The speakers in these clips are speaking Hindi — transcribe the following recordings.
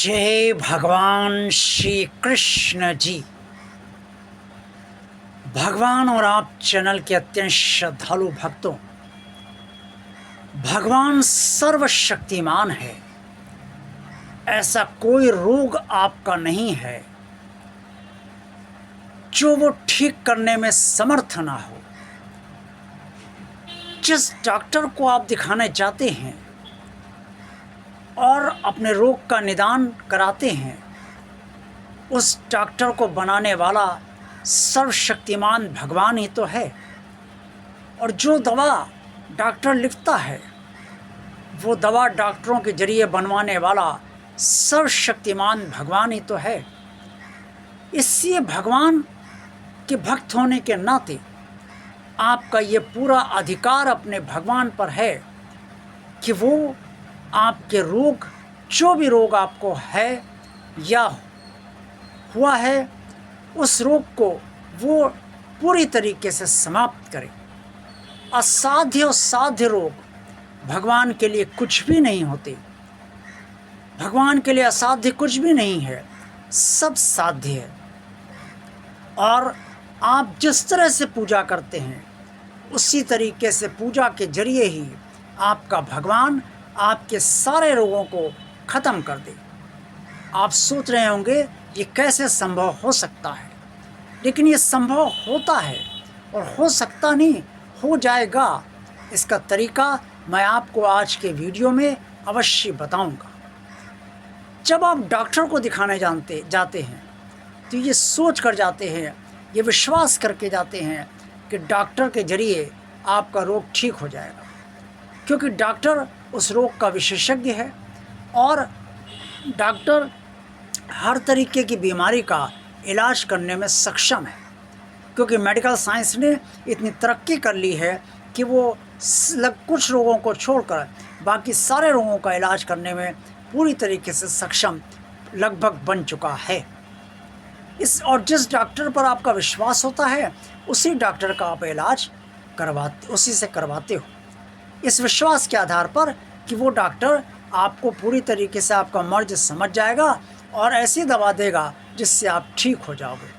जय भगवान श्री कृष्ण जी। भगवान और आप चैनल के अत्यंत श्रद्धालु भक्तों, भगवान सर्वशक्तिमान है। ऐसा कोई रोग आपका नहीं है जो वो ठीक करने में समर्थ ना हो। जिस डॉक्टर को आप दिखाने जाते हैं और अपने रोग का निदान कराते हैं, उस डॉक्टर को बनाने वाला सर्वशक्तिमान भगवान ही तो है। और जो दवा डॉक्टर लिखता है, वो दवा डॉक्टरों के जरिए बनवाने वाला सर्वशक्तिमान भगवान ही तो है। इसलिए भगवान के भक्त होने के नाते आपका ये पूरा अधिकार अपने भगवान पर है कि वो आपके रोग, जो भी रोग आपको है या हुआ है, उस रोग को वो पूरी तरीके से समाप्त करे। असाध्य और साध्य रोग भगवान के लिए कुछ भी नहीं होते। भगवान के लिए असाध्य कुछ भी नहीं है, सब साध्य है। और आप जिस तरह से पूजा करते हैं, उसी तरीके से पूजा के जरिए ही आपका भगवान आपके सारे रोगों को ख़त्म कर दे। आप सोच रहे होंगे ये कैसे संभव हो सकता है, लेकिन ये संभव होता है और हो सकता नहीं, हो जाएगा। इसका तरीका मैं आपको आज के वीडियो में अवश्य बताऊंगा। जब आप डॉक्टर को दिखाने जाते हैं तो ये सोच कर जाते हैं, ये विश्वास करके जाते हैं कि डॉक्टर के जरिए आपका रोग ठीक हो जाएगा, क्योंकि डॉक्टर उस रोग का विशेषज्ञ है और डॉक्टर हर तरीके की बीमारी का इलाज करने में सक्षम है। क्योंकि मेडिकल साइंस ने इतनी तरक्की कर ली है कि वो कुछ रोगों को छोड़कर बाकी सारे रोगों का इलाज करने में पूरी तरीके से सक्षम लगभग बन चुका है। और जिस डॉक्टर पर आपका विश्वास होता है, उसी डॉक्टर का आप इलाज उसी से करवाते हो, इस विश्वास के आधार पर कि वो डॉक्टर आपको पूरी तरीके से आपका मर्ज समझ जाएगा और ऐसी दवा देगा जिससे आप ठीक हो जाओगे।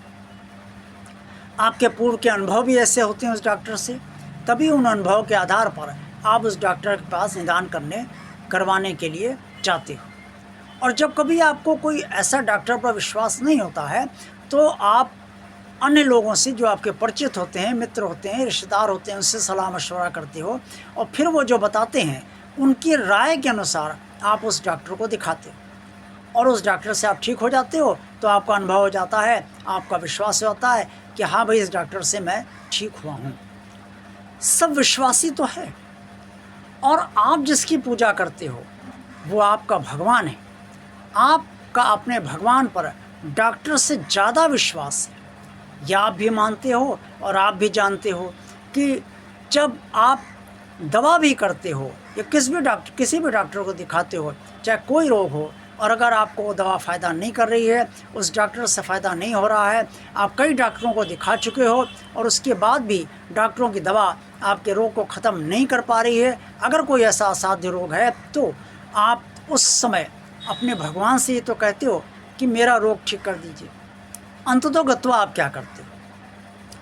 आपके पूर्व के अनुभव भी ऐसे होते हैं उस डॉक्टर से, तभी उन अनुभव के आधार पर आप उस डॉक्टर के पास निदान करवाने के लिए जाते हो। और जब कभी आपको कोई ऐसा डॉक्टर पर विश्वास नहीं होता है, तो आप अन्य लोगों से जो आपके परिचित होते हैं, मित्र होते हैं, रिश्तेदार होते हैं, उनसे सलाह मशवरा करते हो और फिर वो जो बताते हैं उनकी राय के अनुसार आप उस डॉक्टर को दिखाते हो और उस डॉक्टर से आप ठीक हो जाते हो। तो आपका अनुभव हो जाता है, आपका विश्वास होता है कि हाँ भाई, इस डॉक्टर से मैं ठीक हुआ हूँ। सब विश्वासी तो है। और आप जिसकी पूजा करते हो वो आपका भगवान है। आपका अपने भगवान पर डॉक्टर से ज़्यादा विश्वास है। यह आप भी मानते हो और आप भी जानते हो कि जब आप दवा भी करते हो या किसी भी डॉक्टर को दिखाते हो, चाहे कोई रोग हो, और अगर आपको वो दवा फ़ायदा नहीं कर रही है, उस डॉक्टर से फ़ायदा नहीं हो रहा है, आप कई डॉक्टरों को दिखा चुके हो और उसके बाद भी डॉक्टरों की दवा आपके रोग को ख़त्म नहीं कर पा रही है, अगर कोई ऐसा असाध्य रोग है, तो आप उस समय अपने भगवान से ये तो कहते हो कि मेरा रोग ठीक कर दीजिए। अंततो गत्वा आप क्या करते हो?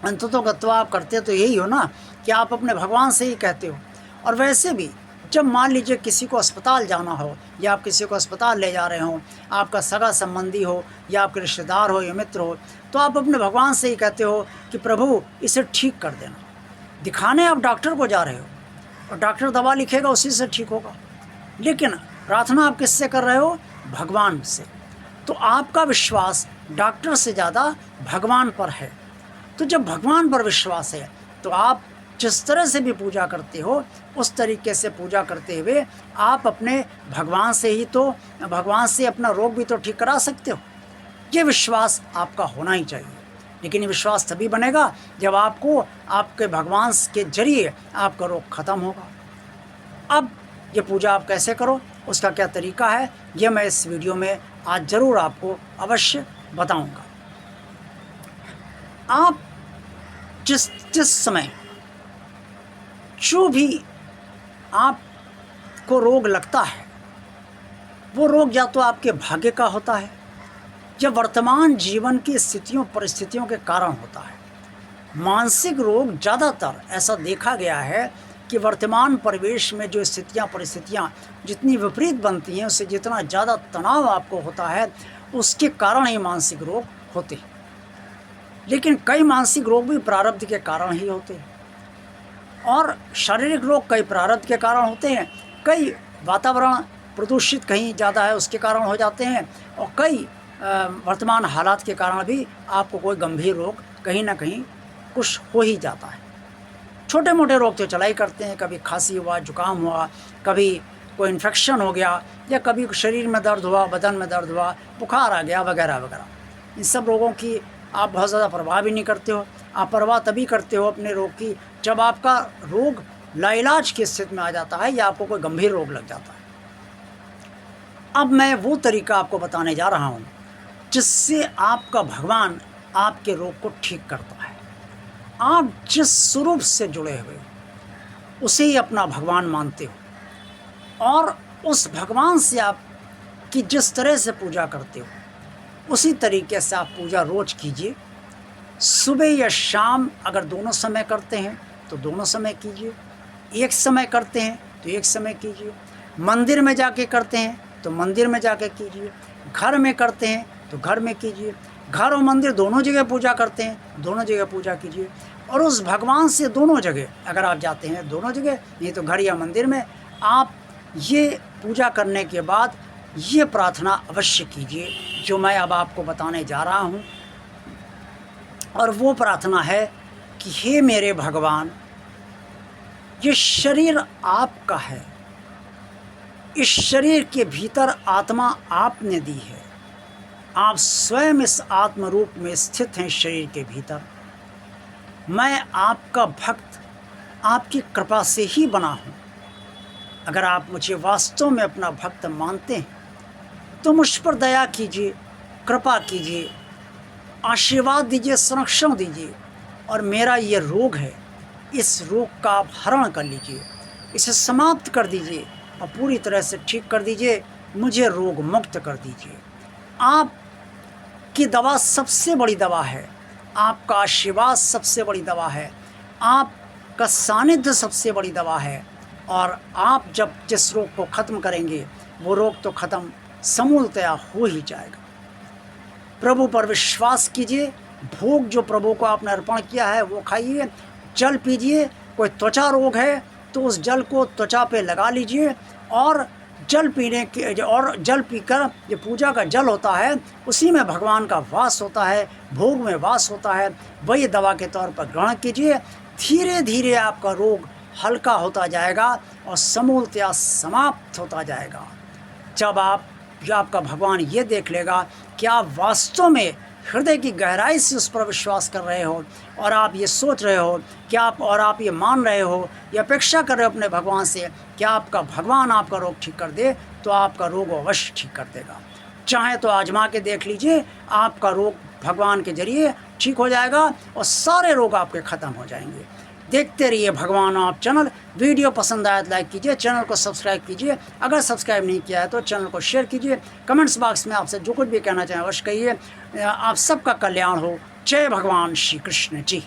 अंततो गत्वा आप करते तो यही हो ना कि आप अपने भगवान से ही कहते हो। और वैसे भी जब मान लीजिए किसी को अस्पताल जाना हो या आप किसी को अस्पताल ले जा रहे हो, आपका सगा संबंधी हो या आपके रिश्तेदार हो या मित्र हो, तो आप अपने भगवान से ही कहते हो कि प्रभु इसे ठीक कर देना। दिखाने आप डॉक्टर को जा रहे हो और डॉक्टर दवा लिखेगा, उसी से ठीक होगा, लेकिन प्रार्थना आप किससे कर रहे हो? भगवान से। तो आपका विश्वास डॉक्टर से ज़्यादा भगवान पर है। तो जब भगवान पर विश्वास है तो आप जिस तरह से भी पूजा करते हो, उस तरीके से पूजा करते हुए आप अपने भगवान से अपना रोग भी तो ठीक करा सकते हो। ये विश्वास आपका होना ही चाहिए। लेकिन ये विश्वास तभी बनेगा जब आपको आपके भगवान के जरिए आपका रोग खत्म होगा। अब ये पूजा आप कैसे करो, उसका क्या तरीका है, ये मैं इस वीडियो में आज ज़रूर आपको अवश्य बताऊंगा। आप जिस समय जो भी आपको रोग लगता है, वो रोग या तो आपके भाग्य का होता है या वर्तमान जीवन की स्थितियों परिस्थितियों के कारण होता है। मानसिक रोग ज़्यादातर ऐसा देखा गया है कि वर्तमान परिवेश में जो स्थितियाँ परिस्थितियाँ जितनी विपरीत बनती हैं, उससे जितना ज़्यादा तनाव आपको होता है, उसके कारण ही मानसिक रोग होते हैं। लेकिन कई मानसिक रोग भी प्रारब्ध के कारण ही होते हैं, और शारीरिक रोग कई प्रारब्ध के कारण होते हैं, कई वातावरण प्रदूषित कहीं ज़्यादा है उसके कारण हो जाते हैं, और कई वर्तमान हालात के कारण भी आपको कोई गंभीर रोग कहीं ना कहीं कुछ हो ही जाता है। छोटे मोटे रोग तो चला ही करते हैं, कभी खांसी हुआ, जुकाम हुआ, कभी कोई इन्फेक्शन हो गया, या कभी शरीर में दर्द हुआ, बदन में दर्द हुआ, बुखार आ गया, वगैरह वगैरह। इन सब रोगों की आप बहुत ज़्यादा परवाह भी नहीं करते हो। आप परवाह तभी करते हो अपने रोग की जब आपका रोग लाइलाज की स्थिति में आ जाता है या आपको कोई गंभीर रोग लग जाता है। अब मैं वो तरीका आपको बताने जा रहा हूँ जिससे आपका भगवान आपके रोग को ठीक करता है। आप जिस स्वरूप से जुड़े हुए हो उसे ही अपना भगवान मानते हो, और उस भगवान से आप की जिस तरह से पूजा करते हो उसी तरीके से आप पूजा रोज कीजिए। सुबह या शाम अगर दोनों समय करते हैं तो दोनों समय कीजिए, एक समय करते हैं तो एक समय कीजिए, मंदिर में जाके करते हैं तो मंदिर में जाके कीजिए, घर में करते हैं तो घर में कीजिए, घर और मंदिर दोनों जगह पूजा करते हैं दोनों जगह पूजा कीजिए। और उस भगवान से दोनों जगह अगर आप जाते हैं दोनों जगह, नहीं तो घर या मंदिर में, आप ये पूजा करने के बाद ये प्रार्थना अवश्य कीजिए जो मैं अब आपको बताने जा रहा हूँ। और वो प्रार्थना है कि हे मेरे भगवान, ये शरीर आपका है, इस शरीर के भीतर आत्मा आपने दी है, आप स्वयं इस आत्म रूप में स्थित हैं शरीर के भीतर। मैं आपका भक्त आपकी कृपा से ही बना हूँ। अगर आप मुझे वास्तव में अपना भक्त मानते हैं तो मुझ पर दया कीजिए, कृपा कीजिए, आशीर्वाद दीजिए, संरक्षण दीजिए, और मेरा ये रोग है इस रोग का आप हरण कर लीजिए, इसे समाप्त कर दीजिए और पूरी तरह से ठीक कर दीजिए, मुझे रोग मुक्त कर दीजिए। आपकी दवा सबसे बड़ी दवा है, आपका आशीर्वाद सबसे बड़ी दवा है, आपका सानिध्य सबसे बड़ी दवा है, और आप जब जिस रोग को ख़त्म करेंगे वो रोग तो ख़त्म समूलतया हो ही जाएगा। प्रभु पर विश्वास कीजिए, भोग जो प्रभु को आपने अर्पण किया है वो खाइए, जल पीजिए। कोई त्वचा रोग है तो उस जल को त्वचा पे लगा लीजिए, और जल पीने के और जल पीकर जो पूजा का जल होता है उसी में भगवान का वास होता है, भोग में वास होता है, वही दवा के तौर पर ग्रहण कीजिए। धीरे धीरे आपका रोग हल्का होता जाएगा और समूलतया समाप्त होता जाएगा। जब आपका भगवान ये देख लेगा कि आप वास्तव में हृदय की गहराई से उस पर विश्वास कर रहे हो, और आप ये सोच रहे हो कि आप ये मान रहे हो, ये अपेक्षा कर रहे हो अपने भगवान से कि आपका भगवान आपका रोग ठीक कर दे, तो आपका रोग अवश्य ठीक कर देगा। चाहे तो आजमा के देख लीजिए, आपका रोग भगवान के जरिए ठीक हो जाएगा और सारे रोग आपके ख़त्म हो जाएंगे। देखते रहिए भगवान आप चैनल। वीडियो पसंद आया तो लाइक कीजिए, चैनल को सब्सक्राइब कीजिए, अगर सब्सक्राइब नहीं किया है तो चैनल को शेयर कीजिए। कमेंट्स बॉक्स में आपसे जो कुछ भी कहना चाहें अवश्य कहिए। आप सबका कल्याण हो। जय भगवान श्री कृष्ण जी।